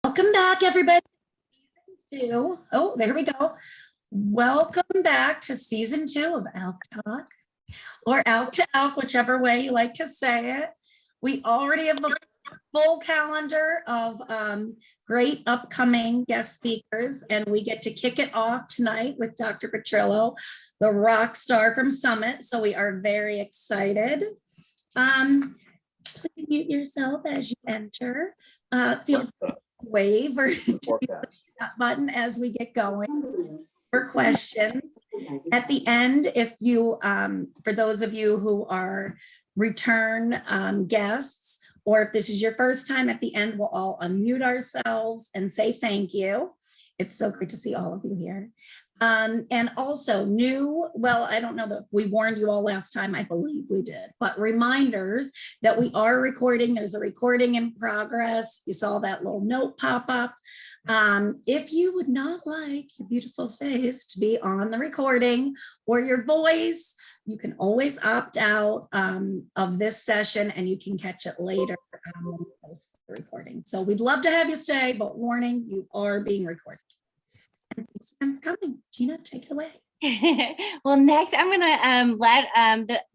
Welcome back, everybody. Season 2. Oh, there we go. Welcome back to season 2 of ALKtALK, or ALK, whichever way you like to say it. We already have a full calendar of great upcoming guest speakers, and we get to kick it off tonight with Dr. Petrillo, the rock star from Summit. So we are very excited. Please mute yourself as you enter. Feel free to wave or that button as we get going for questions. At the end, if you, for those of you who are return guests, or if this is your first time, at the end, we'll all unmute ourselves and say thank you. It's so great to see all of you here. And also well, I don't know that we warned you all last time, I believe we did, but reminders that we are recording. There's a recording in progress. You saw that little note pop up. If you would not like your beautiful face to be on the recording or your voice, you can always opt out of this session and you can catch it later when we post the recording. So we'd love to have you stay, but warning, you are being recorded. Thanks for coming. Gina, take it away. Well, next I'm going to let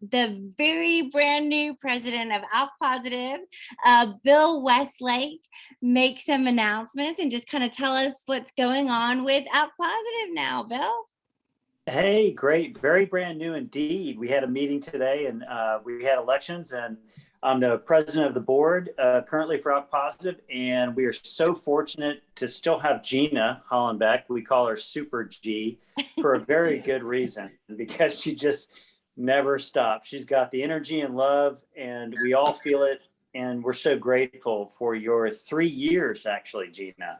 the very brand new president of ALK Positive, Bill Westlake, make some announcements and just kind of tell us what's going on with ALK Positive now. Bill? Hey, great. Very brand new indeed. We had a meeting today and we had elections, and I'm the president of the board currently for ALK Positive, and we are so fortunate to still have Gina Hollenbeck. We call her Super G for a very good reason, because she just never stops. She's got the energy and love, and we all feel it. And we're so grateful for your 3 years, actually, Gina,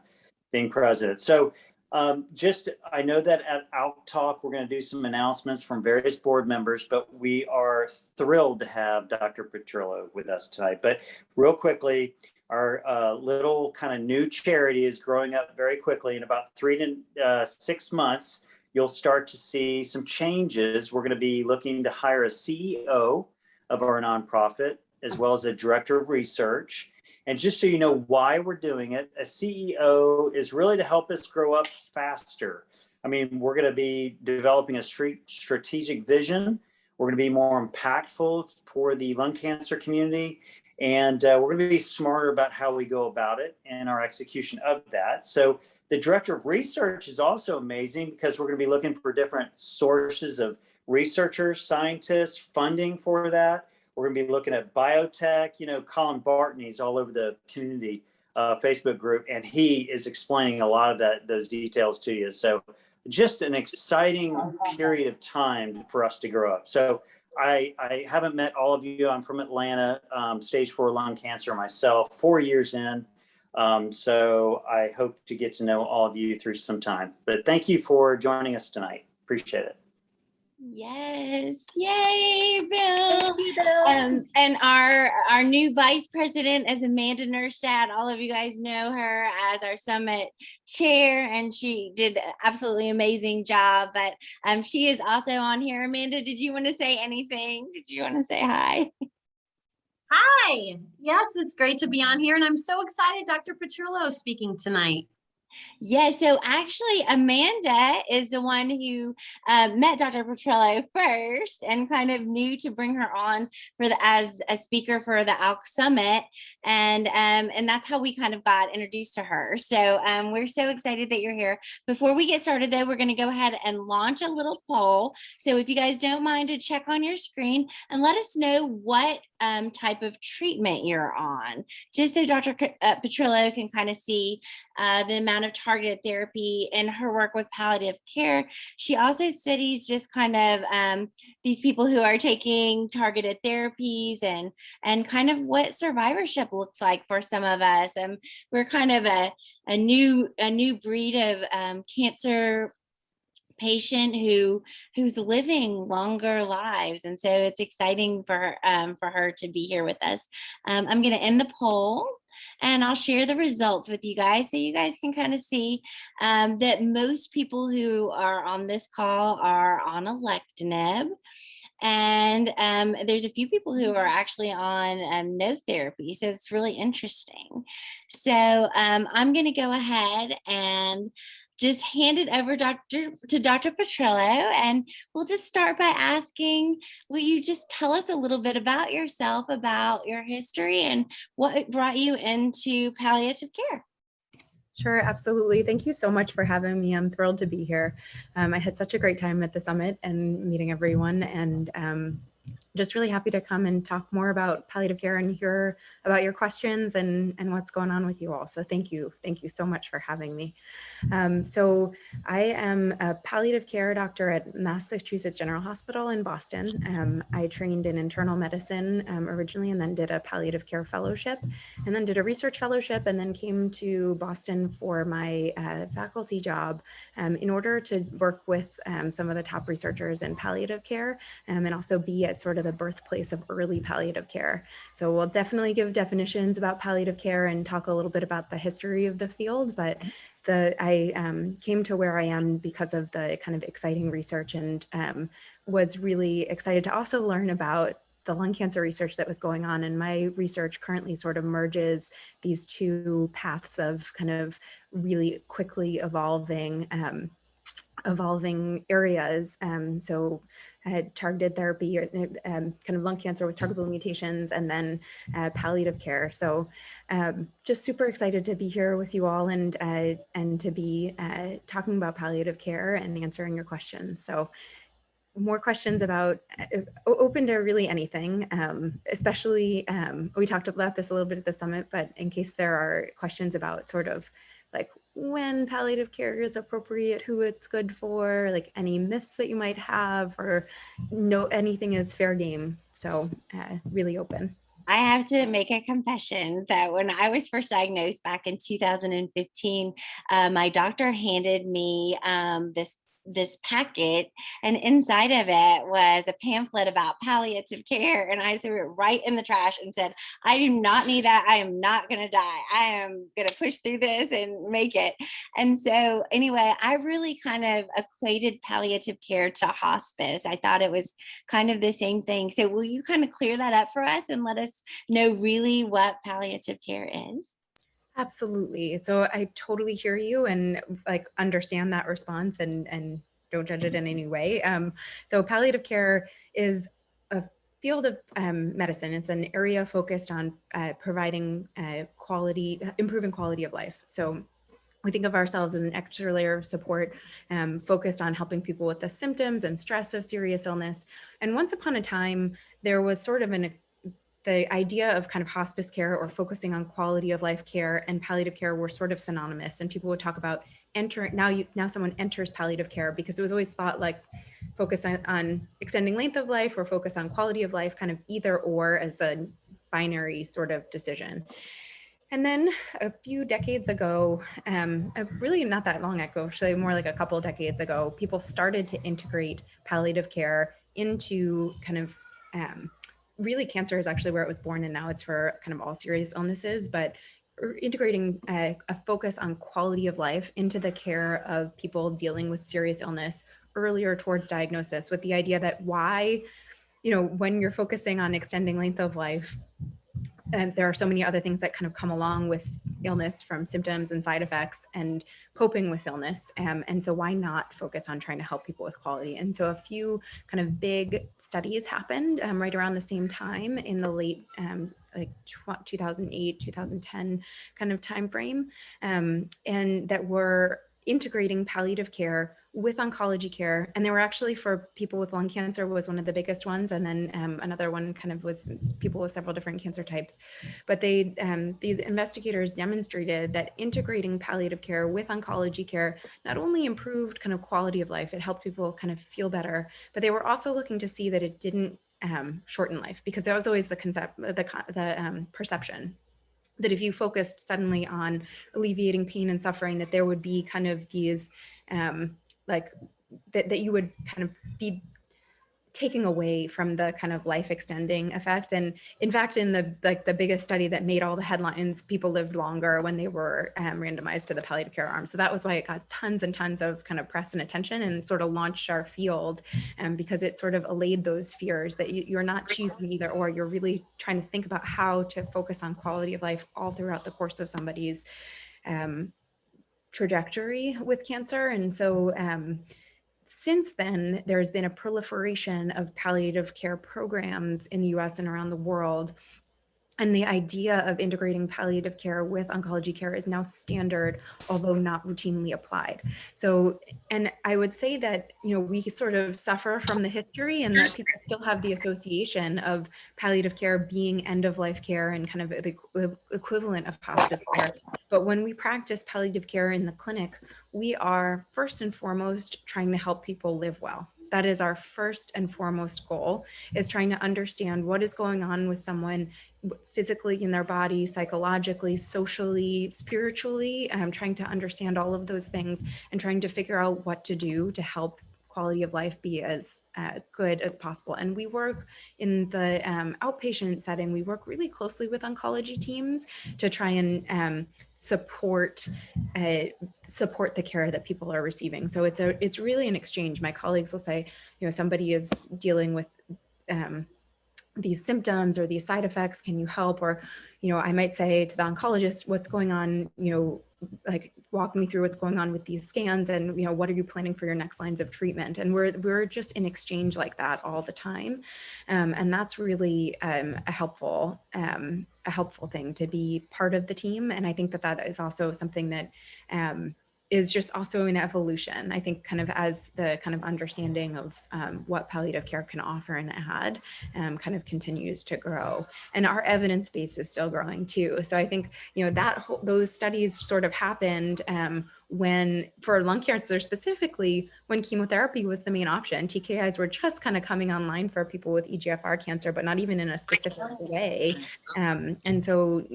being president. So I know that at ALKtALK, we're going to do some announcements from various board members, but we are thrilled to have Dr. Petrillo with us tonight. But real quickly, our little kind of new charity is growing up very quickly. In about 3 to 6 months, you'll start to see some changes. We're going to be looking to hire a CEO of our nonprofit, as well as a director of research. And just so you know why we're doing it, a CEO is really to help us grow up faster. I mean, we're going to be developing a strategic vision. We're going to be more impactful for the lung cancer community. And we're going to be smarter about how we go about it and our execution of that. So the director of research is also amazing, because we're going to be looking for different sources of researchers, scientists, funding for that. We're going to be looking at biotech. You know, Colin Barton, he's all over the community Facebook group, and he is explaining a lot of those details to you. So just an exciting period of time for us to grow up. So I haven't met all of you. I'm from Atlanta, stage 4 lung cancer myself, 4 years in. So I hope to get to know all of you through some time. But thank you for joining us tonight. Appreciate it. Yes. Yay, Bill. Thank you, Bill. And our new vice president is Amanda Nerstad. All of you guys know her as our summit chair, and she did an absolutely amazing job. But she is also on here. Amanda, did you want to say anything? Did you want to say hi? Hi. Yes, it's great to be on here, and I'm so excited Dr. Petrillo is speaking tonight. Yeah, so actually Amanda is the one who met Dr. Petrillo first and kind of knew to bring her on as a speaker for the ALK Summit, and that's how we kind of got introduced to her. So we're so excited that you're here. Before we get started, though, we're going to go ahead and launch a little poll. So if you guys don't mind to check on your screen and let us know what type of treatment you're on, just so Dr. Petrillo can kind of see the amount of targeted therapy in her work with palliative care. She also studies just kind of these people who are taking targeted therapies and kind of what survivorship looks like for some of us. We're kind of a new breed of cancer patient who's living longer lives, and so it's exciting for her to be here with us. I'm going to end the poll, and I'll share the results with you guys so you guys can kind of see that most people who are on this call are on alectinib. And there's a few people who are actually on no therapy. So it's really interesting. So I'm going to go ahead and just hand it over to Dr. Petrillo, and we'll just start by asking, will you just tell us a little bit about yourself, about your history, and what brought you into palliative care? Sure, absolutely. Thank you so much for having me. I'm thrilled to be here. I had such a great time at the summit and meeting everyone, and just really happy to come and talk more about palliative care and hear about your questions and what's going on with you all. So thank you so much for having me. So I am a palliative care doctor at Massachusetts General Hospital in Boston. I trained in internal medicine originally, and then did a palliative care fellowship, and then did a research fellowship, and then came to Boston for my faculty job in order to work with some of the top researchers in palliative care, and also be at sort of the birthplace of early palliative care. So we'll definitely give definitions about palliative care and talk a little bit about the history of the field, but I came to where I am because of the kind of exciting research, and was really excited to also learn about the lung cancer research that was going on. And my research currently sort of merges these two paths of kind of really quickly evolving areas. So I had targeted therapy, kind of lung cancer with targetable mutations, and then palliative care. So just super excited to be here with you all, and to be talking about palliative care and answering your questions. So more questions about, open to really anything, especially, we talked about this a little bit at the summit, but in case there are questions about sort of like when palliative care is appropriate, who it's good for, like any myths that you might have, or anything is fair game. So really open. I have to make a confession that when I was first diagnosed back in 2015, my doctor handed me this packet, and inside of it was a pamphlet about palliative care, and I threw it right in the trash and said, I do not need that. I am not going to die. I am going to push through this and make it. And so anyway, I really kind of equated palliative care to hospice. I thought it was kind of the same thing. So will you kind of clear that up for us and let us know really what palliative care is? Absolutely. So I totally hear you and like understand that response, and don't judge it in any way. So palliative care is a field of medicine. It's an area focused on providing improving quality of life. So we think of ourselves as an extra layer of support focused on helping people with the symptoms and stress of serious illness. And once upon a time, there was sort of the idea of kind of hospice care or focusing on quality of life care and palliative care were sort of synonymous, and people would talk about now someone enters palliative care, because it was always thought like focus on extending length of life or focus on quality of life, kind of either or as a binary sort of decision. And then a few decades ago, really not that long ago, actually more like a couple of decades ago, people started to integrate palliative care into kind of really cancer is actually where it was born, and now it's for kind of all serious illnesses, but integrating a focus on quality of life into the care of people dealing with serious illness earlier towards diagnosis, with the idea that when you're focusing on extending length of life, there are so many other things that kind of come along with illness, from symptoms and side effects and coping with illness. And so why not focus on trying to help people with quality? And so a few kind of big studies happened right around the same time in the late 2008, 2010 kind of timeframe, and that were integrating palliative care with oncology care. And they were actually for people with lung cancer was one of the biggest ones. And then another one kind of was people with several different cancer types. But these investigators demonstrated that integrating palliative care with oncology care not only improved kind of quality of life, it helped people kind of feel better, but they were also looking to see that it didn't shorten life, because there was always the perception that if you focused suddenly on alleviating pain and suffering, that there would be kind of these that you would kind of be taking away from the kind of life extending effect. And in fact, in the biggest study that made all the headlines, people lived longer when they were randomized to the palliative care arm. So that was why it got tons and tons of kind of press and attention and sort of launched our field, because it sort of allayed those fears that you're not choosing either or. You're really trying to think about how to focus on quality of life all throughout the course of somebody's trajectory with cancer. And so since then, there's been a proliferation of palliative care programs in the US and around the world. And the idea of integrating palliative care with oncology care is now standard, although not routinely applied. So, and I would say that, we sort of suffer from the history and that people still have the association of palliative care being end of life care and kind of the equivalent of hospice care. But when we practice palliative care in the clinic, we are first and foremost trying to help people live well. That is our first and foremost goal, is trying to understand what is going on with someone physically in their body, psychologically, socially, spiritually, trying to understand all of those things and trying to figure out what to do to help quality of life be as good as possible. And we work in the outpatient setting, we work really closely with oncology teams to try and support the care that people are receiving. So it's really an exchange. My colleagues will say, somebody is dealing with these symptoms or these side effects, can you help? Or, I might say to the oncologist, what's going on, like walk me through what's going on with these scans and, what are you planning for your next lines of treatment? And we're just in exchange like that all the time. And that's really a helpful thing to be part of the team. And I think that is also something that is just also an evolution. I think kind of as the kind of understanding of what palliative care can offer and add kind of continues to grow. And our evidence base is still growing too. So I think, those studies sort of happened when, for lung cancer specifically, when chemotherapy was the main option. TKIs were just kind of coming online for people with EGFR cancer, but not even in a specific way. And so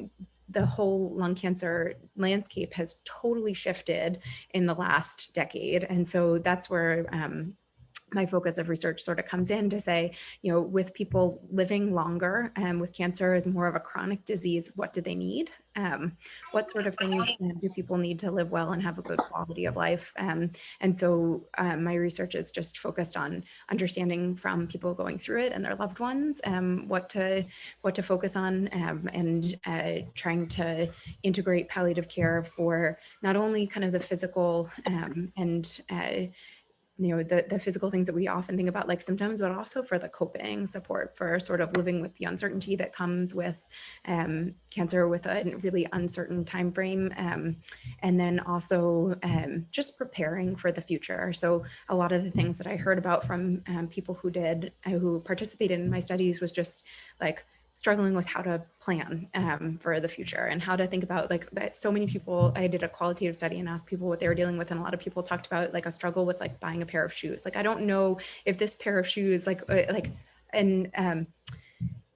the whole lung cancer landscape has totally shifted in the last decade. And so that's where my focus of research sort of comes in to say, with people living longer with cancer as more of a chronic disease, what do they need? What sort of things do people need to live well and have a good quality of life? And so my research is just focused on understanding from people going through it and their loved ones what to focus on, and trying to integrate palliative care for not only kind of the physical and the physical things that we often think about like symptoms, but also for the coping support for sort of living with the uncertainty that comes with cancer with a really uncertain time frame. And then also just preparing for the future. So a lot of the things that I heard about from people who participated in my studies was just like struggling with how to plan for the future and how to think about, like, so many people, I did a qualitative study and asked people what they were dealing with. And a lot of people talked about like a struggle with like buying a pair of shoes. Like, I don't know if this pair of shoes,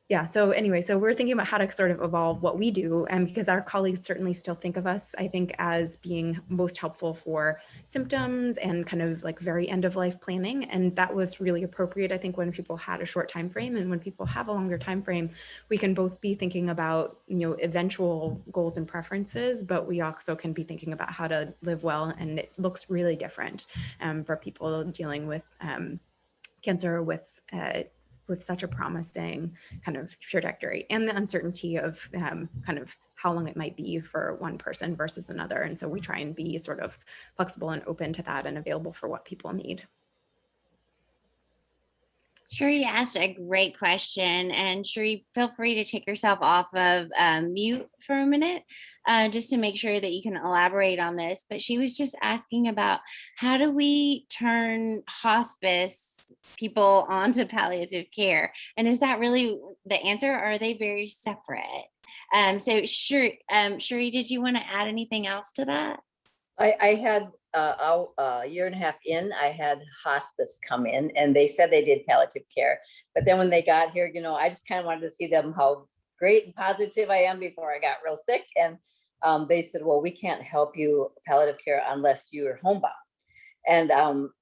yeah. So anyway, so we're thinking about how to sort of evolve what we do, and because our colleagues certainly still think of us, I think, as being most helpful for symptoms and kind of like very end of life planning. And that was really appropriate, I think, when people had a short time frame, and when people have a longer time frame, we can both be thinking about, eventual goals and preferences, but we also can be thinking about how to live well. And it looks really different for people dealing with cancer with such a promising kind of trajectory, and the uncertainty of kind of how long it might be for one person versus another. And so we try and be sort of flexible and open to that and available for what people need. Sheree asked a great question, and Sheree, feel free to take yourself off of mute for a minute, just to make sure that you can elaborate on this. But she was just asking about, how do we turn hospice people onto palliative care? And is that really the answer, or are they very separate? So Sheree, did you want to add anything else to that? I had a year and a half in, I had hospice come in, and they said they did palliative care. But then when they got here, I just kind of wanted to see them how great and positive I am before I got real sick. And they said, well, we can't help you palliative care unless you're homebound. And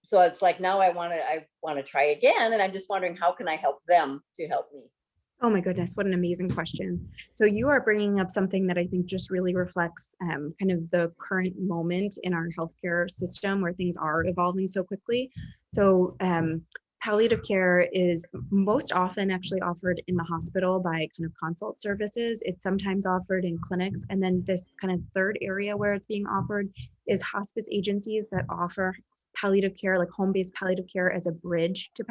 so it's like, now I want to try again. And I'm just wondering, how can I help them to help me? Oh my goodness, what an amazing question. So you are bringing up something that I think just really reflects kind of the current moment in our healthcare system where things are evolving so quickly. So palliative care is most often actually offered in the hospital by kind of consult services. It's sometimes offered in clinics. And then this kind of third area where it's being offered is hospice agencies that offer palliative care, like home-based palliative care, as a bridge to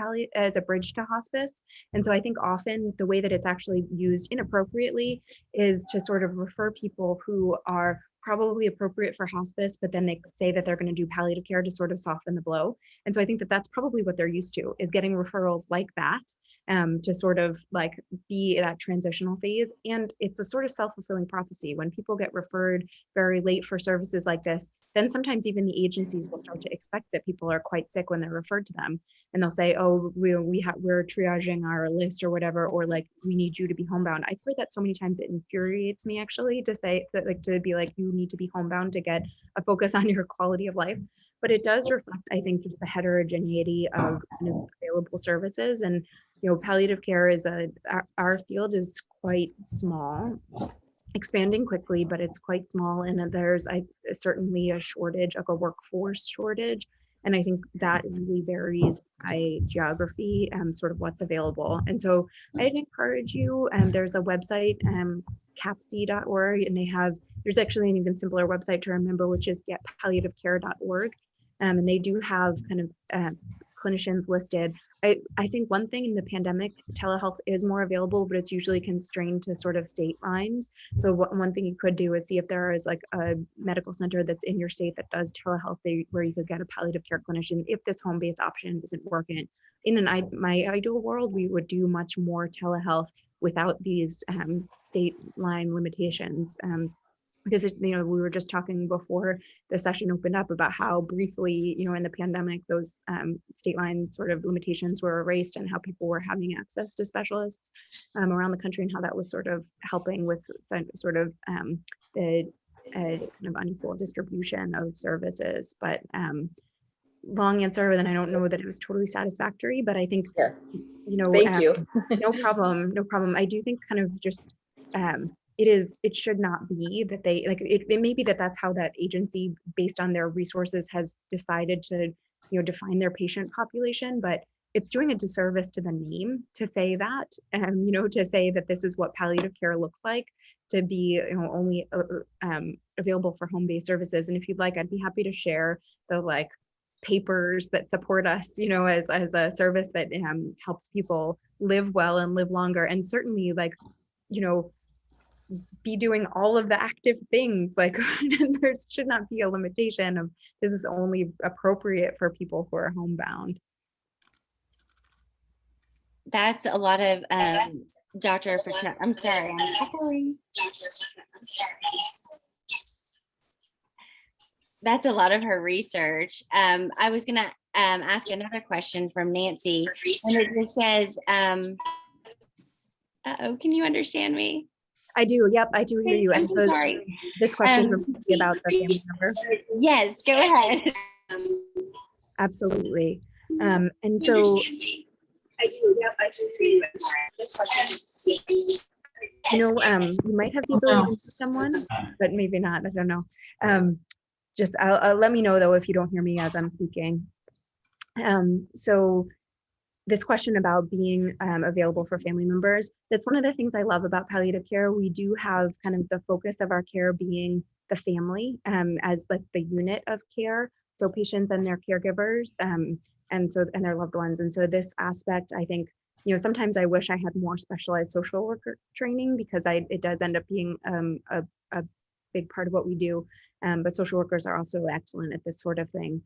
hospice. And so I think often the way that it's actually used inappropriately is to sort of refer people who are probably appropriate for hospice, but then they say that they're going to do palliative care to sort of soften the blow. And so I think that that's probably what they're used to, is getting referrals like that to sort of like be that transitional phase. And it's a sort of self-fulfilling prophecy. When people get referred very late for services like this, then sometimes even the agencies will start to expect that people are quite sick when they're referred to them. And they'll say, oh, we're triaging our list or whatever, or like, we need you to be homebound. I've heard that so many times, it infuriates me actually to say that, like, to be like, you need to be homebound to get a focus on your quality of life. But it does reflect, I think, just the heterogeneity of kind of available services. And, you know, palliative care is our field is quite small, expanding quickly, but it's quite small. And there's certainly a shortage, like a workforce shortage. And I think that really varies by geography and sort of what's available. And so I'd encourage you, there's a website, capc.org, and there's actually an even simpler website to remember, which is getpalliativecare.org. And they do have kind of clinicians listed. I think one thing in the pandemic, telehealth is more available, but it's usually constrained to sort of state lines. So one thing you could do is see if there is like a medical center that's in your state that does telehealth where you could get a palliative care clinician if this home-based option isn't working. In my ideal world, we would do much more telehealth without these state line limitations. Because we were just talking before the session opened up about how briefly, in the pandemic, those state line sort of limitations were erased, and how people were having access to specialists around the country, and how that was sort of helping with sort of the kind of unequal distribution of services. But long answer, then I don't know that it was totally satisfactory, but I think, yes. Thank you. No problem. I do think kind of just, it should not be that they it may be that that's how that agency, based on their resources, has decided to define their patient population, but it's doing a disservice to the name to say that, to say that this is what palliative care looks like, to be only available for home-based services. And if you'd like, I'd be happy to share the papers that support us as a service that helps people live well and live longer, and certainly be doing all of the active things. There should not be a limitation of this is only appropriate for people who are homebound. That's a lot of Dr. Petrillo. I'm sorry. I'm echoing. That's a lot of her research. I was going to ask another question from Nancy, and it just says, uh-oh, can you understand me? I do. Yep, I do hear you. I'm And so sorry. This question would be about the family member. Yes, go ahead. Absolutely. And so I do. Yep, I do hear you. This question. You might have the ability to see someone, but maybe not. I don't know. Just let me know though if you don't hear me as I'm speaking. So this question about being available for family members, that's one of the things I love about palliative care. We do have kind of the focus of our care being the family as like the unit of care. So patients and their caregivers and their loved ones. And so this aspect, I think, sometimes I wish I had more specialized social worker training, because it does end up being a big part of what we do. But social workers are also excellent at this sort of thing.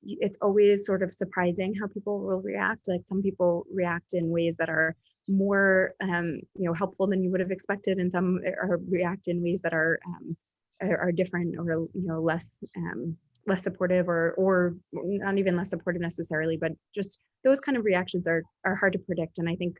It's always sort of surprising how people will react. Like some people react in ways that are more, helpful than you would have expected, and some react in ways that are different, or less supportive, or not even less supportive necessarily, but just those kind of reactions are hard to predict. And I think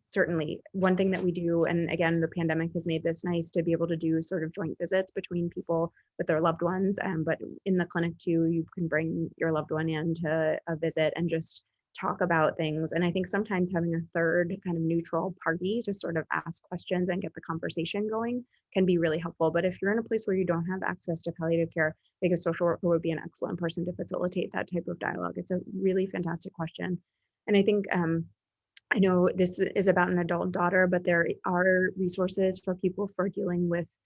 certainly one thing that we do, and again, the pandemic has made this nice to be able to do sort of joint visits between people with their loved ones. But in the clinic too, you can bring your loved one in to a visit and just talk about things. And I think sometimes having a third kind of neutral party to sort of ask questions and get the conversation going can be really helpful. But if you're in a place where you don't have access to palliative care, I think a social worker would be an excellent person to facilitate that type of dialogue. It's a really fantastic question. And I think I know this is about an adult daughter, but there are resources for people for dealing with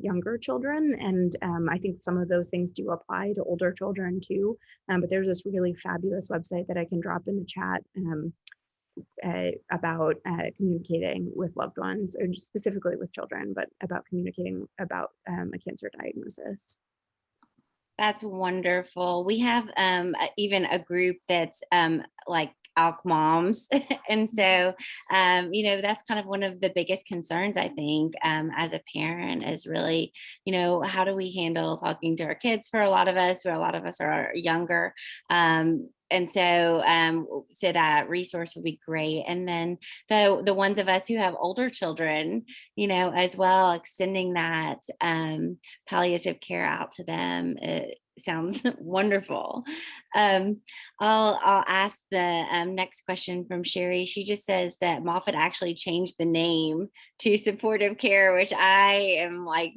younger children. And I think some of those things do apply to older children too. But there's this really fabulous website that I can drop in the chat about communicating with loved ones, or specifically with children, but about communicating about a cancer diagnosis. That's wonderful. We have even a group that's like ALK moms. And so, that's kind of one of the biggest concerns, I think, as a parent is really, how do we handle talking to our kids for a lot of us, where a lot of us are younger. And so that resource would be great. And then the ones of us who have older children, as well, extending that palliative care out to them, it sounds wonderful. I'll ask the next question from Sherry. She just says that Moffitt actually changed the name to supportive care, which I am like,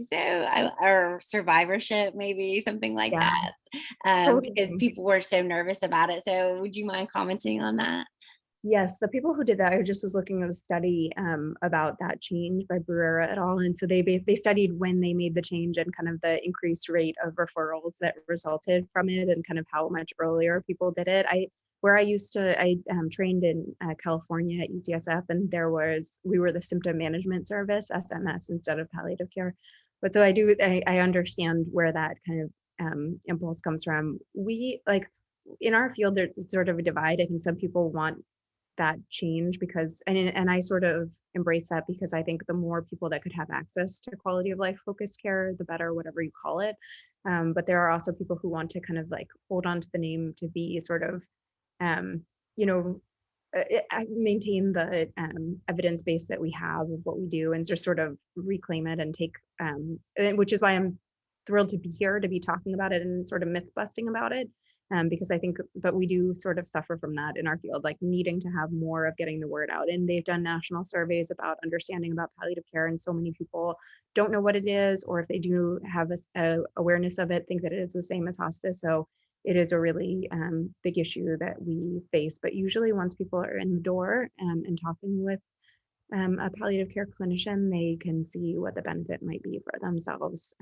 or survivorship, maybe something like that. Because people were so nervous about it. So would you mind commenting on that? Yes, the people who did that, I just was looking at a study about that change by Bruera et al. And so they studied when they made the change and kind of the increased rate of referrals that resulted from it, and kind of how much earlier people did it. I trained in California at UCSF, and we were the symptom management service, SMS, instead of palliative care. But so I understand where that kind of impulse comes from. We, like, in our field, there's sort of a divide. I think some people want that change because, and I sort of embrace that, because I think the more people that could have access to quality of life focused care, the better, whatever you call it. But there are also people who want to kind of like hold on to the name to be sort of, maintain the evidence base that we have of what we do, and just sort of reclaim it and take, which is why I'm thrilled to be here to be talking about it and sort of myth busting about it. Because I think, but we do sort of suffer from that in our field, like needing to have more of getting the word out. And they've done national surveys about understanding about palliative care, and so many people don't know what it is, or if they do have a awareness of it, think that it is the same as hospice. So it is a really big issue that we face. But usually once people are in the door and talking with a palliative care clinician, they can see what the benefit might be for themselves.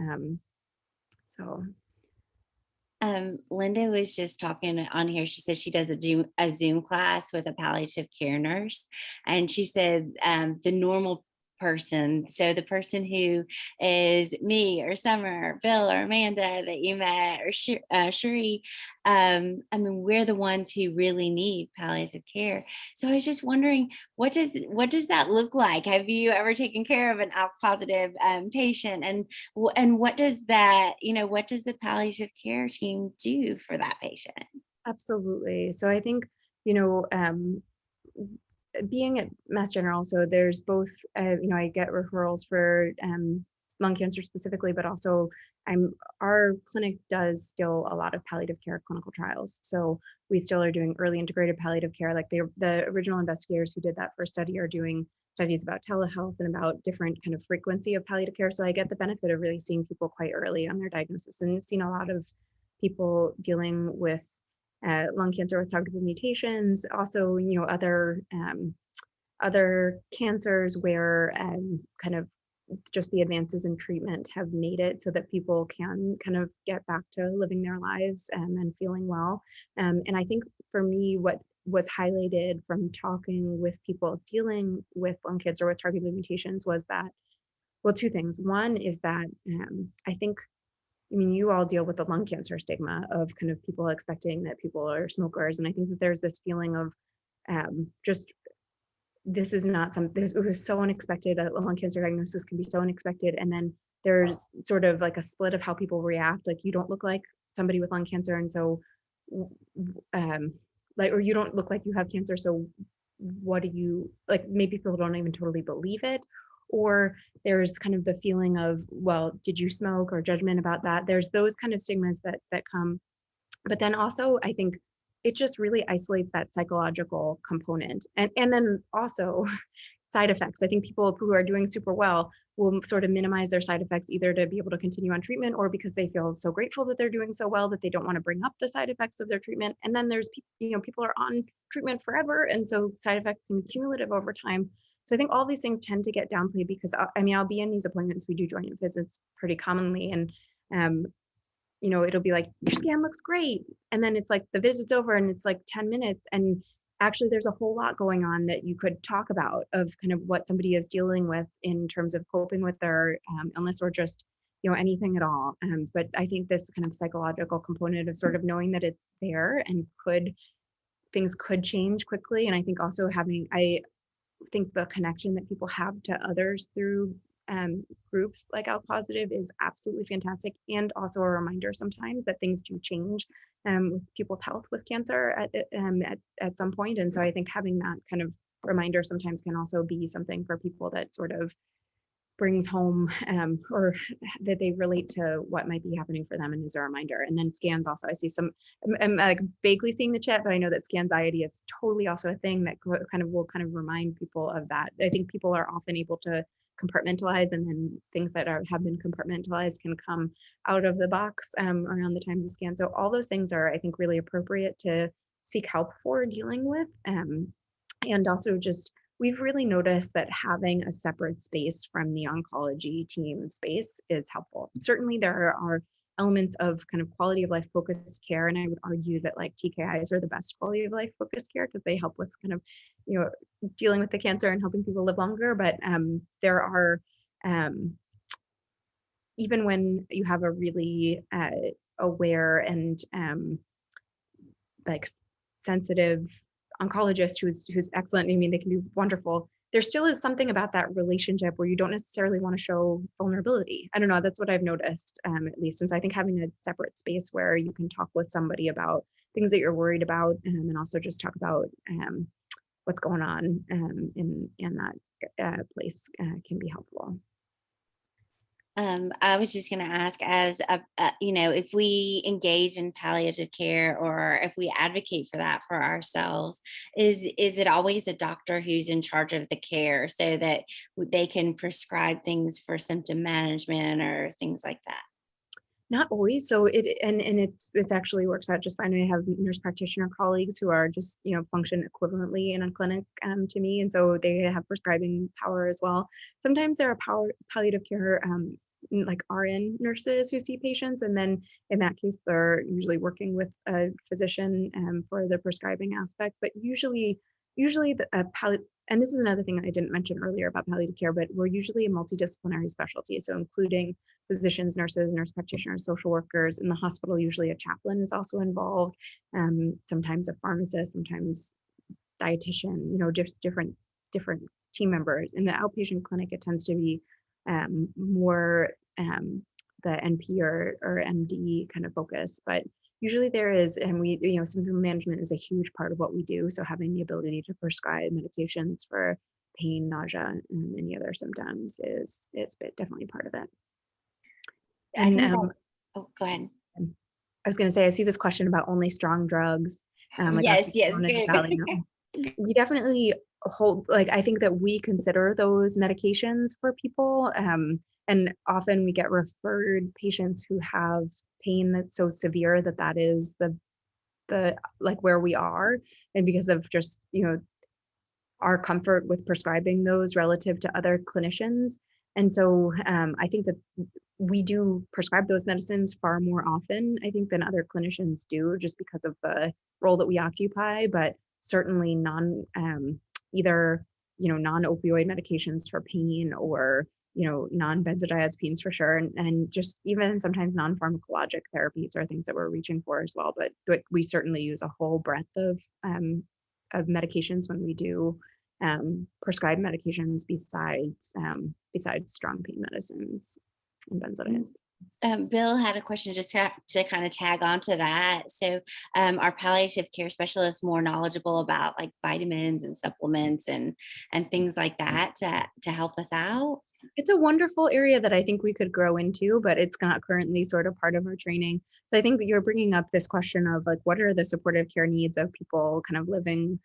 Linda was just talking on here. She said she does a Zoom class with a palliative care nurse. And she said the normal person, so the person who is me or Summer or Bill or Amanda that you met, or Sheree, we're the ones who really need palliative care. So I was just wondering, what does that look like? Have you ever taken care of an ALK positive patient, and what does that, what does the palliative care team do for that patient? Absolutely. So I think, being at Mass General, so there's both, I get referrals for lung cancer specifically, but also our clinic does still a lot of palliative care clinical trials. So we still are doing early integrated palliative care. Like the original investigators who did that first study are doing studies about telehealth and about different kind of frequency of palliative care. So I get the benefit of really seeing people quite early on their diagnosis, and I've seen a lot of people dealing with lung cancer with targetable mutations, also, other cancers where kind of just the advances in treatment have made it so that people can kind of get back to living their lives and feeling well. And I think for me, what was highlighted from talking with people dealing with lung cancer with targetable mutations was that, well, two things. One is that you all deal with the lung cancer stigma of kind of people expecting that people are smokers. And I think that there's this feeling of this is not this was so unexpected. A lung cancer diagnosis can be so unexpected. And then there's sort of like a split of how people react. Like, you don't look like somebody with lung cancer. And so, or you don't look like you have cancer. So what do you like? Maybe people don't even totally believe it, or there's kind of the feeling of, well, did you smoke, or judgment about that. There's those kind of stigmas that come. But then also, I think it just really isolates that psychological component. And then also side effects. I think people who are doing super well will sort of minimize their side effects, either to be able to continue on treatment, or because they feel so grateful that they're doing so well that they don't want to bring up the side effects of their treatment. And then there's people are on treatment forever, and so side effects can be cumulative over time. So I think all these things tend to get downplayed, because I'll be in these appointments, we do joint visits pretty commonly, and it'll be like, your scan looks great, and then it's like the visit's over and it's like 10 minutes, and actually there's a whole lot going on that you could talk about, of kind of what somebody is dealing with in terms of coping with their illness, or just anything at all. But I think this kind of psychological component of sort of knowing that it's there, and things could change quickly. And I think also I think the connection that people have to others through groups like ALK Positive is absolutely fantastic, and also a reminder sometimes that things do change with people's health with cancer at some point. And so I think having that kind of reminder sometimes can also be something for people that sort of brings home or that they relate to what might be happening for them, and is a reminder. And then scans also, I see I'm like vaguely seeing the chat, but I know that scanxiety is totally also a thing that will kind of remind people of that. I think people are often able to compartmentalize, and then things that have been compartmentalized can come out of the box around the time of the scan. So all those things are, I think, really appropriate to seek help for dealing with. And also just, we've really noticed that having a separate space from the oncology team space is helpful. Certainly there are elements of kind of quality of life focused care, and I would argue that like TKIs are the best quality of life focused care, because they help with kind of dealing with the cancer and helping people live longer. But there are even when you have a really aware and like sensitive oncologist who's excellent, I mean, they can do wonderful, there still is something about that relationship where you don't necessarily want to show vulnerability. I don't know, that's what I've noticed, at least. And so I think having a separate space where you can talk with somebody about things that you're worried about, and also just talk about what's going on in that place can be helpful. I was just going to ask, as if we engage in palliative care, or if we advocate for that for ourselves, is it always a doctor who's in charge of the care, so that they can prescribe things for symptom management or things like that? Not always. So it's actually works out just fine. I have nurse practitioner colleagues who are just, function equivalently in a clinic to me. And so they have prescribing power as well. Sometimes there are palliative care like RN nurses who see patients. And then in that case, they're usually working with a physician for the prescribing aspect. But usually and this is another thing that I didn't mention earlier about palliative care, but we're usually a multidisciplinary specialty. So including physicians, nurses, nurse practitioners, social workers. In the hospital, usually a chaplain is also involved, sometimes a pharmacist, sometimes dietitian, just different team members. In the outpatient clinic, it tends to be more the NP or MD kind of focus, but usually there is, and we, symptom management is a huge part of what we do. So having the ability to prescribe medications for pain, nausea, and any other symptoms is definitely part of it. And go ahead. I was going to say, I see this question about only strong drugs. Yes, good. We definitely hold, I think that we consider those medications for people. And often we get referred patients who have pain that's so severe that is the where we are. And because of just, our comfort with prescribing those relative to other clinicians. And so I think that we do prescribe those medicines far more often, I think, than other clinicians do, just because of the role that we occupy. But certainly either non-opioid medications for pain, or non-benzodiazepines for sure, and just even sometimes non-pharmacologic therapies are things that we're reaching for as well. But we certainly use a whole breadth of medications when we do prescribe medications besides strong pain medicines and benzodiazepines. Bill had a question just to kind of tag on to that. So our palliative care specialists more knowledgeable about like vitamins and supplements and things like that to help us out. It's a wonderful area that I think we could grow into, but it's not currently sort of part of our training. So I think you're bringing up this question of like, what are the supportive care needs of people kind of living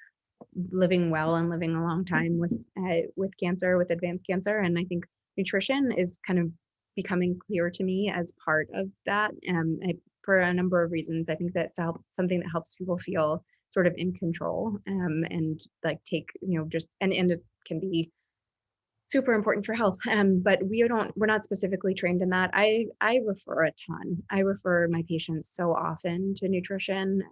well and living a long time with cancer, with advanced cancer. And I think nutrition is kind of becoming clear to me as part of that. For a number of reasons, I think that's something that helps people feel sort of in control, and like take, just, and it can be super important for health. But we're not specifically trained in that. I refer a ton. I refer my patients so often to nutrition,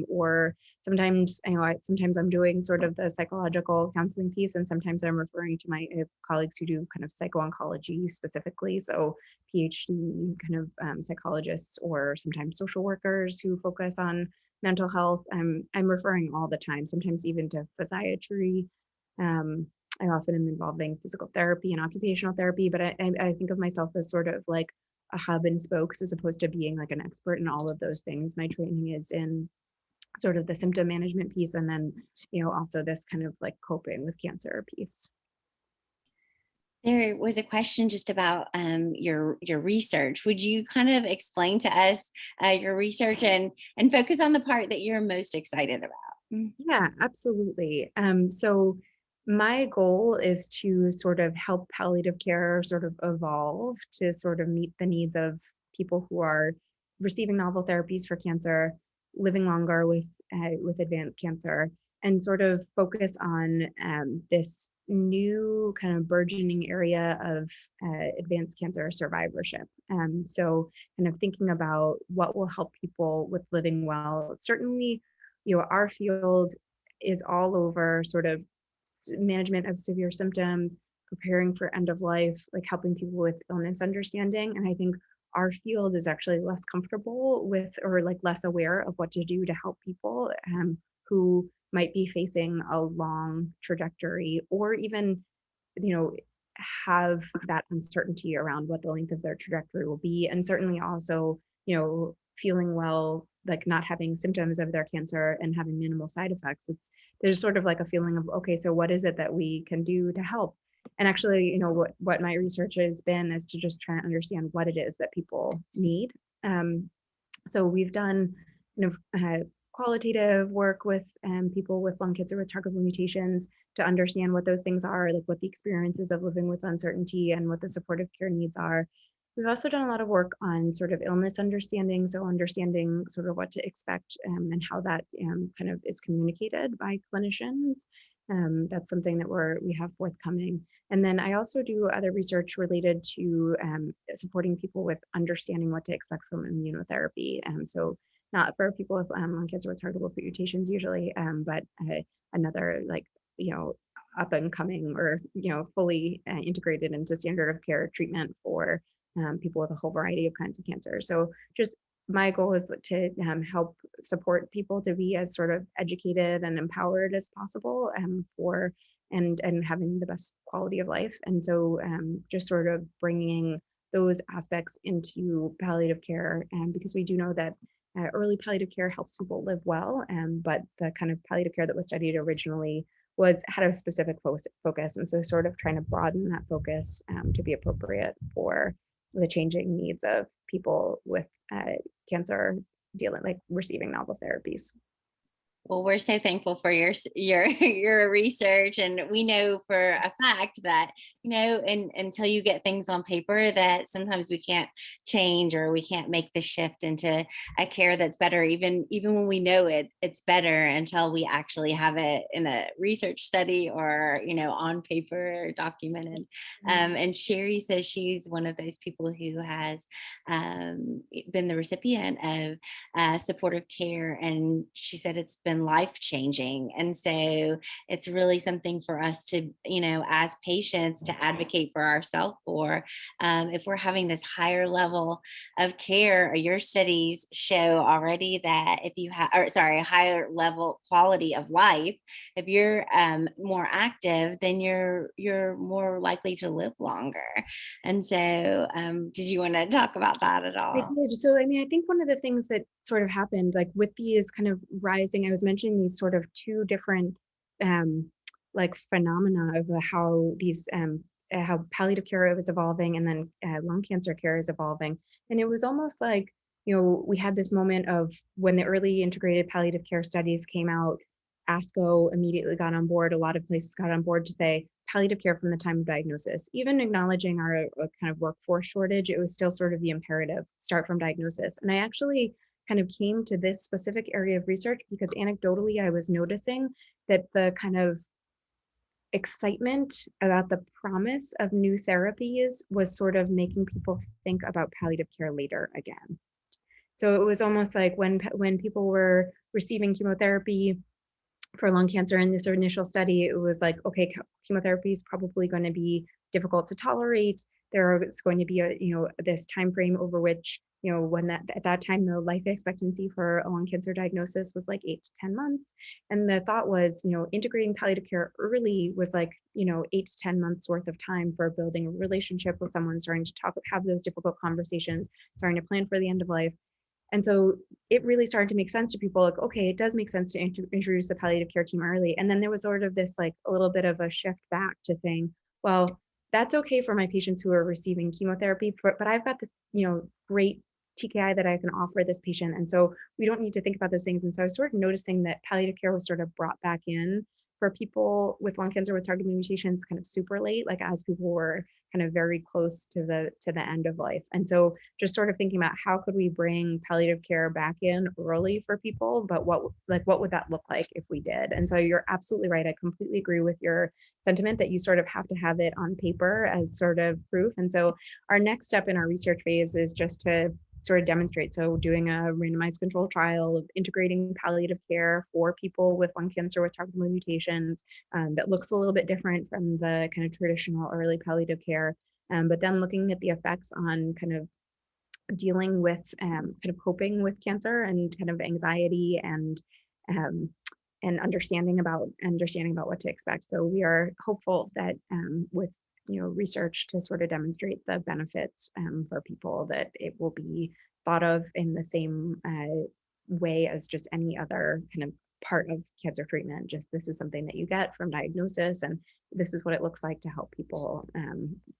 or sometimes, sometimes I'm doing sort of the psychological counseling piece, and sometimes I'm referring to my colleagues who do kind of psycho-oncology specifically. So PhD kind of psychologists, or sometimes social workers who focus on mental health. I'm referring all the time, sometimes even to physiatry. I often am involving physical therapy and occupational therapy, but I think of myself as sort of like a hub and spokes, as opposed to being like an expert in all of those things. My training is in sort of the symptom management piece, and then, also this kind of like coping with cancer piece. There was a question just about your research. Would you kind of explain to us your research and focus on the part that you're most excited about? Yeah, absolutely. So my goal is to sort of help palliative care sort of evolve to sort of meet the needs of people who are receiving novel therapies for cancer, living longer with advanced cancer, and sort of focus on this new kind of burgeoning area of advanced cancer survivorship. So kind of thinking about what will help people with living well. Certainly, our field is all over sort of management of severe symptoms, preparing for end of life, like helping people with illness understanding. And I think our field is actually less comfortable with, or like less aware of what to do to help people who might be facing a long trajectory, or even, have that uncertainty around what the length of their trajectory will be. And certainly also, feeling well, like not having symptoms of their cancer and having minimal side effects. There's sort of like a feeling of, okay, so what is it that we can do to help? And actually, what my research has been is to just try to understand what it is that people need. So we've done kind of qualitative work with people with lung cancer with targetable mutations to understand what those things are, like what the experiences of living with uncertainty and what the supportive care needs are. We've also done a lot of work on sort of illness understanding, so understanding sort of what to expect and how that kind of is communicated by clinicians. That's something that we have forthcoming. And then I also do other research related to supporting people with understanding what to expect from immunotherapy. So not for people with lung cancer with targetable mutations usually, but another like, up and coming, or, fully integrated into standard of care treatment for people with a whole variety of kinds of cancer. So just my goal is to help support people to be as sort of educated and empowered as possible for and having the best quality of life. And so just sort of bringing those aspects into palliative care, because we do know that early palliative care helps people live well, but the kind of palliative care that was studied originally had a specific focus. And so sort of trying to broaden that focus to be appropriate for the changing needs of people with cancer receiving novel therapies. Well, we're so thankful for your research, and we know for a fact that and until you get things on paper, that sometimes we can't change or we can't make the shift into a care that's better, even when we know it's better, until we actually have it in a research study or on paper or documented. And Sherry says she's one of those people who has been the recipient of supportive care, and she said it's been been life changing. And so it's really something for us to, as patients, to advocate for ourselves for. If we're having this higher level of care, your studies show already that if you have, a higher level quality of life, if you're more active, then you're more likely to live longer. And so, did you want to talk about that at all? I did. So, I mean, I think one of the things that sort of happened, like with these kind of rising, I was mentioning these sort of two different, like phenomena of how these, how palliative care was evolving and then lung cancer care is evolving. And it was almost like, we had this moment of when the early integrated palliative care studies came out, ASCO immediately got on board. A lot of places got on board to say palliative care from the time of diagnosis. Even acknowledging our kind of workforce shortage, it was still sort of the imperative, start from diagnosis. And I actually kind of came to this specific area of research because anecdotally, I was noticing that the kind of excitement about the promise of new therapies was sort of making people think about palliative care later again. So it was almost like when people were receiving chemotherapy for lung cancer in this initial study, it was like, okay, chemotherapy is probably going to be difficult to tolerate. There is going to be this time frame over which, when at that time, the life expectancy for a lung cancer diagnosis was like 8 to 10 months. And the thought was, integrating palliative care early was like, 8 to 10 months worth of time for building a relationship with someone, starting to have those difficult conversations, starting to plan for the end of life. And so it really started to make sense to people, like, okay, it does make sense to introduce the palliative care team early. And then there was sort of this like a little bit of a shift back to saying, well, that's okay for my patients who are receiving chemotherapy, but I've got this, great TKI that I can offer this patient. And so we don't need to think about those things. And so I was sort of noticing that palliative care was sort of brought back in for people with lung cancer with targeted mutations kind of super late, like as people were kind of very close to the end of life. And so just sort of thinking about how could we bring palliative care back in early for people, but what would that look like if we did? And so you're absolutely right. I completely agree with your sentiment that you sort of have to have it on paper as sort of proof. And so our next step in our research phase is just to sort of demonstrate. So doing a randomized control trial of integrating palliative care for people with lung cancer with targeted mutations that looks a little bit different from the kind of traditional early palliative care, but then looking at the effects on kind of dealing with kind of coping with cancer and kind of anxiety and understanding about what to expect. So we are hopeful that with research to sort of demonstrate the benefits for people, that it will be thought of in the same way as just any other kind of part of cancer treatment. Just this is something that you get from diagnosis, and this is what it looks like to help people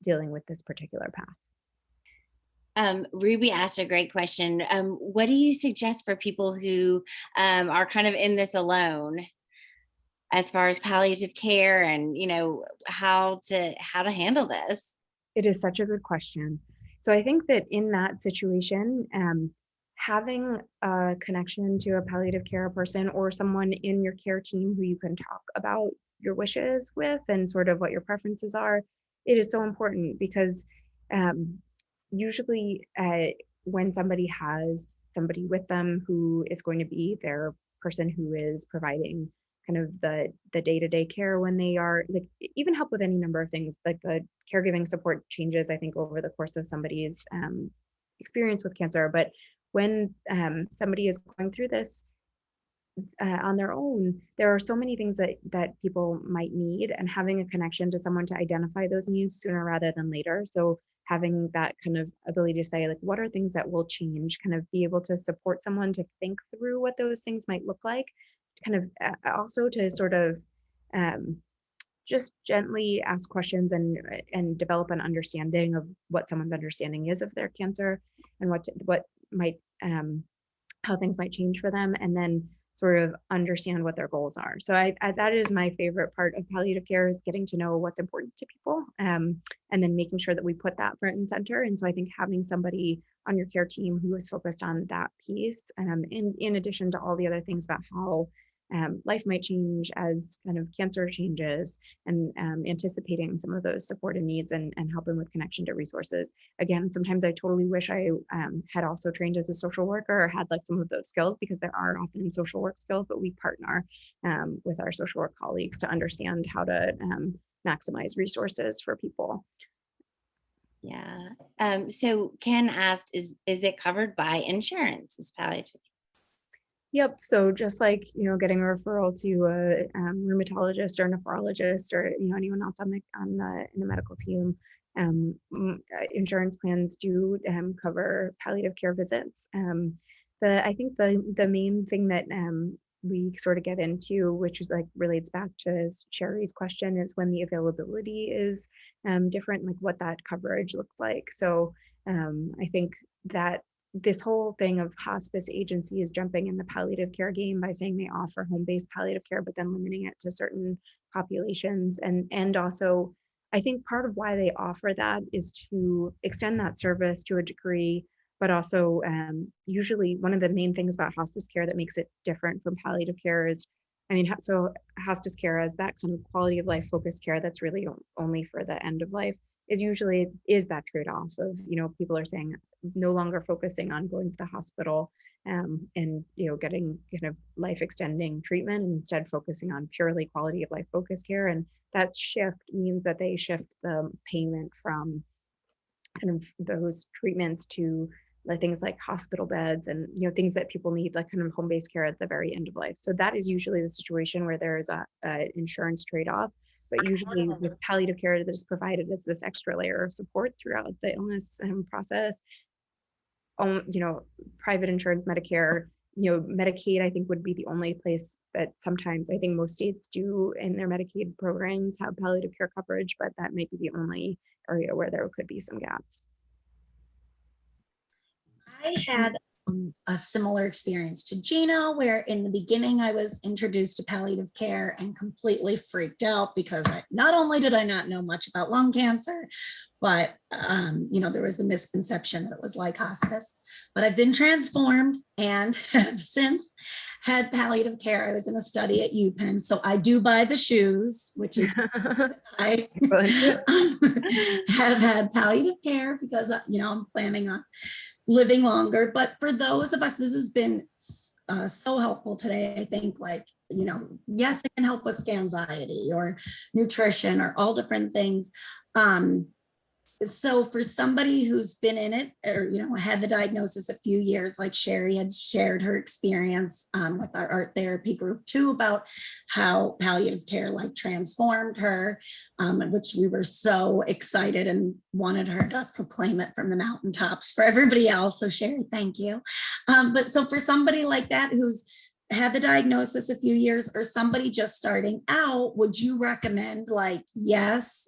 dealing with this particular path. Ruby asked a great question. What do you suggest for people who are kind of in this alone, as far as palliative care and how to handle this? It is such a good question. So I think that in that situation, having a connection to a palliative care person or someone in your care team who you can talk about your wishes with and sort of what your preferences are, it is so important because usually when somebody has somebody with them who is going to be their person who is providing kind of the day-to-day care when they are like even help with any number of things, like the caregiving support changes, I think, over the course of somebody's experience with cancer. But when somebody is going through this on their own, there are so many things that people might need, and having a connection to someone to identify those needs sooner rather than later. So having that kind of ability to say, like, what are things that will change, kind of be able to support someone to think through what those things might look like, kind of also to sort of just gently ask questions and develop an understanding of what someone's understanding is of their cancer and what might how things might change for them, and then sort of understand what their goals are. So I that is my favorite part of palliative care, is getting to know what's important to people, and then making sure that we put that front and center. And so I think having somebody on your care team who is focused on that piece, in addition to all the other things about how life might change as kind of cancer changes, and anticipating some of those supportive needs and helping with connection to resources. Again, sometimes I totally wish I had also trained as a social worker or had like some of those skills, because there are often social work skills, but we partner with our social work colleagues to understand how to maximize resources for people. Yeah. So Ken asked, is it covered by insurance? Is palliative? Yep. So just like, getting a referral to a rheumatologist or nephrologist or, anyone else in the medical team, insurance plans do cover palliative care visits. I think the main thing that we sort of get into, which is like relates back to Sherry's question, is when the availability is different, like what that coverage looks like. So I think that this whole thing of hospice agencies jumping in the palliative care game by saying they offer home-based palliative care, but then limiting it to certain populations. And also, I think part of why they offer that is to extend that service to a degree, but also usually one of the main things about hospice care that makes it different from palliative care is, so hospice care as that kind of quality of life focused care that's really only for the end of life is that trade-off of, people are saying no longer focusing on going to the hospital and, getting kind of life extending treatment, and instead focusing on purely quality of life focused care. And that shift means that they shift the payment from kind of those treatments to things like hospital beds and, things that people need, like kind of home-based care at the very end of life. So that is usually the situation where there is a insurance trade-off. But usually with palliative care that is provided as this extra layer of support throughout the illness process, private insurance, Medicare, Medicaid, I think would be the only place that sometimes, I think most states do in their Medicaid programs have palliative care coverage, but that may be the only area where there could be some gaps. I had a similar experience to Gina, where in the beginning I was introduced to palliative care and completely freaked out because not only did I not know much about lung cancer, but there was the misconception that it was like hospice. But I've been transformed and have since had palliative care. I was in a study at UPenn, so I do buy the shoes, which is I have had palliative care because I'm planning on living longer. But for those of us, this has been so helpful today. I think, yes, it can help with anxiety or nutrition or all different things. So for somebody who's been in it or, had the diagnosis a few years, like Sherry had shared her experience with our art therapy group too, about how palliative care transformed her, which we were so excited and wanted her to proclaim it from the mountaintops for everybody else. So Sherry, thank you. But so for somebody like that, who's had the diagnosis a few years, or somebody just starting out, would you recommend yes,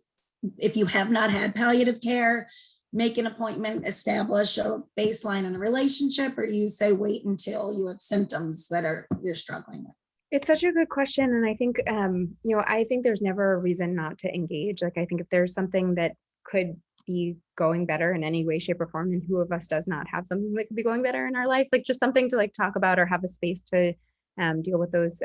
if you have not had palliative care, make an appointment, establish a baseline in a relationship, or do you say wait until you have symptoms that you're struggling with? It's such a good question. And I think, I think there's never a reason not to engage. I think if there's something that could be going better in any way, shape, or form, and who of us does not have something that could be going better in our life, just something to talk about or have a space to deal with those,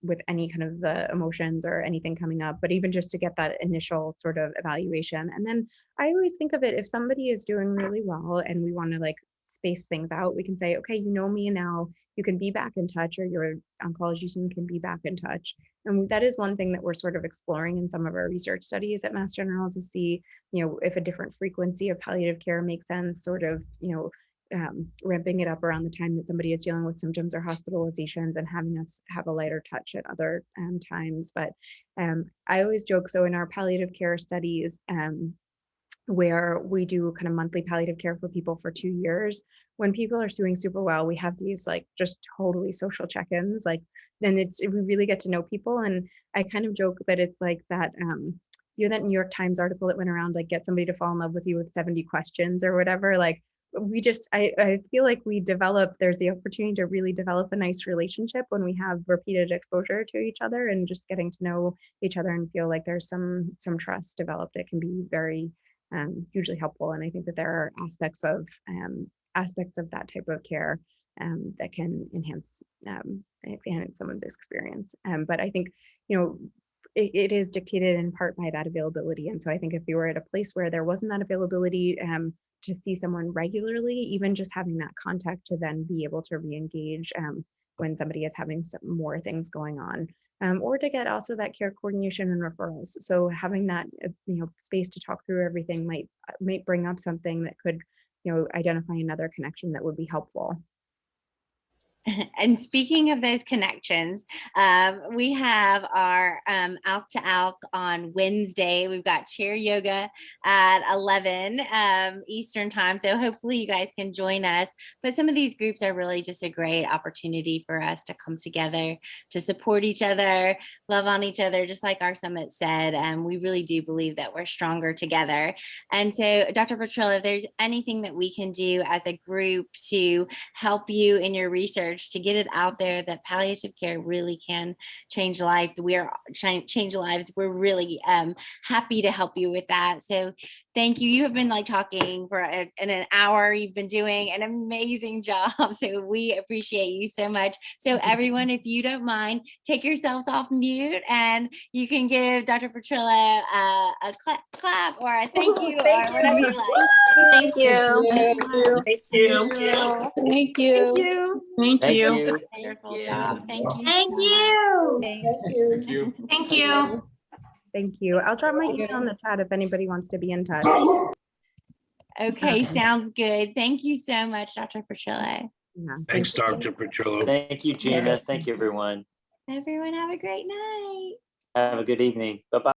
with any kind of the emotions or anything coming up, but even just to get that initial sort of evaluation. And then I always think of it, if somebody is doing really well and we want to space things out, we can say, okay, me now, you can be back in touch, or your oncology team can be back in touch. And that is one thing that we're sort of exploring in some of our research studies at Mass General, to see, if a different frequency of palliative care makes sense, sort of, ramping it up around the time that somebody is dealing with symptoms or hospitalizations, and having us have a lighter touch at other times. But I always joke, so in our palliative care studies, where we do kind of monthly palliative care for people for 2 years, when people are doing super well, we have these just totally social check-ins, then we really get to know people. And I kind of joke that it's that that New York Times article that went around, get somebody to fall in love with you with 70 questions or whatever. I feel like there's the opportunity to really develop a nice relationship when we have repeated exposure to each other, and just getting to know each other and feel like there's some trust developed. It can be very hugely helpful. And I think that there are aspects of that type of care that can enhance someone's experience. But I think, it is dictated in part by that availability. And so I think if you were at a place where there wasn't that availability to see someone regularly, even just having that contact to then be able to re-engage when somebody is having some more things going on, or to get also that care coordination and referrals. So having that space to talk through everything might bring up something that could identify another connection that would be helpful. And speaking of those connections, we have our ALKtALK on Wednesday. We've got chair yoga at 11 Eastern time. So hopefully you guys can join us. But some of these groups are really just a great opportunity for us to come together, to support each other, love on each other, just like our summit said. And we really do believe that we're stronger together. And so, Dr. Petrillo, if there's anything that we can do as a group to help you in your research, to get it out there that palliative care really can change life. We are change lives. We're really happy to help you with that. So thank you. You have been talking for an hour. You've been doing an amazing job. So we appreciate you so much. So everyone, if you don't mind, take yourselves off mute and you can give Dr. Petrillo a clap or a thank you or whatever you like. Thank you. Thank you. Thank you. Thank you. Thank you. Wonderful job. Thank you. Thank so much. you. Thank you. Thank you. I'll drop my email in the chat if anybody wants to be in touch. Okay, sounds good. Thank you so much, Dr. Petrillo. Yeah, Thanks, Dr. Petrillo. Thank you, Gina. Thank you, everyone. Everyone have a great night. Have a good evening. Bye-bye.